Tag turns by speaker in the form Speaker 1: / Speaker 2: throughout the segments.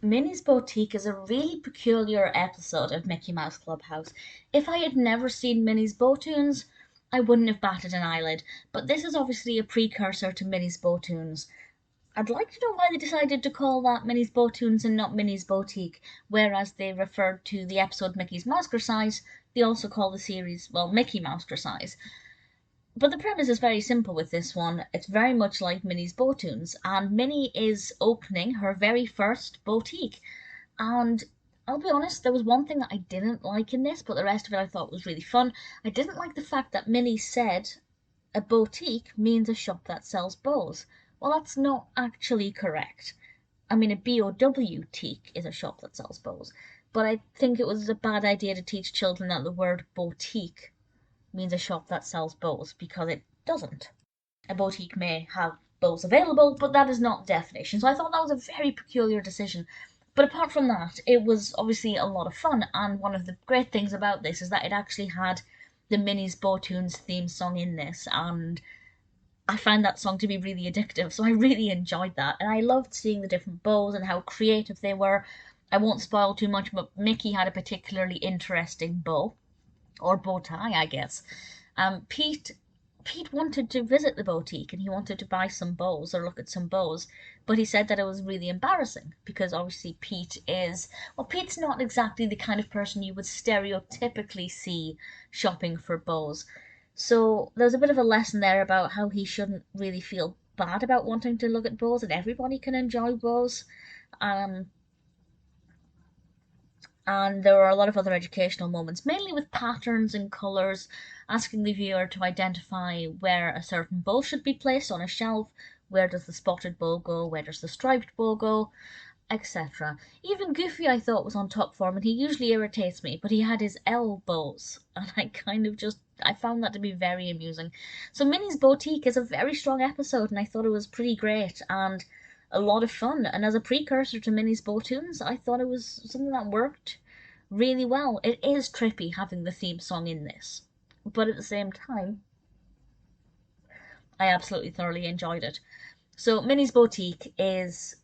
Speaker 1: Minnie's Bow-tique is a really peculiar episode of Mickey Mouse Clubhouse. If I had never seen Minnie's Bowtoons, I wouldn't have batted an eyelid, but this is obviously a precursor to Minnie's Bowtoons. I'd like to know why they decided to call that Minnie's Bowtoons and not Minnie's Bow-tique, whereas they referred to the episode Mickey's Mouseketeers, they also call the series, well, Mickey Mouseketeers. But the premise is very simple with this one. It's very much like Minnie's Bowtoons, and Minnie is opening her very first boutique. And I'll be honest, there was one thing that I didn't like in this, but the rest of it I thought was really fun. I didn't like the fact that Minnie said a boutique means a shop that sells bows. Well, that's not actually correct. I mean, a BOW-tique is a shop that sells bows. But I think it was a bad idea to teach children that the word boutique means a shop that sells bows, because it doesn't. A boutique may have bows available, but that is not the definition. So I thought that was a very peculiar decision. But apart from that, it was obviously a lot of fun, and one of the great things about this is that it actually had the Minnie's Bowtoons theme song in this, and I find that song to be really addictive, so I really enjoyed that, and I loved seeing the different bows and how creative they were. I won't spoil too much, but Mickey had a particularly interesting bow, or bow tie, I guess. Pete wanted to visit the boutique and he wanted to buy some bows or look at some bows, but he said that it was really embarrassing because obviously Pete's not exactly the kind of person you would stereotypically see shopping for bows. So there's a bit of a lesson there about how he shouldn't really feel bad about wanting to look at bows, and everybody can enjoy bows. And there were a lot of other educational moments, mainly with patterns and colours, asking the viewer to identify where a certain bow should be placed on a shelf, where does the spotted bow go, where does the striped bow go, etc. Even Goofy I thought was on top form, and he usually irritates me, but he had his elbows, and I found that to be very amusing. So Minnie's Boutique is a very strong episode, and I thought it was pretty great, and a lot of fun, and as a precursor to Minnie's Bowtoons, I thought it was something that worked really well. It is trippy having the theme song in this, but at the same time, I absolutely thoroughly enjoyed it. So Minnie's Boutique is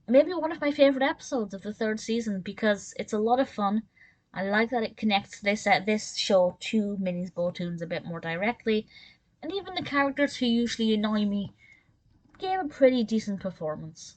Speaker 1: maybe one of my favourite episodes of the third season because it's a lot of fun. I like that it connects this show to Minnie's Bowtoons a bit more directly, and even the characters who usually annoy me gave a pretty decent performance.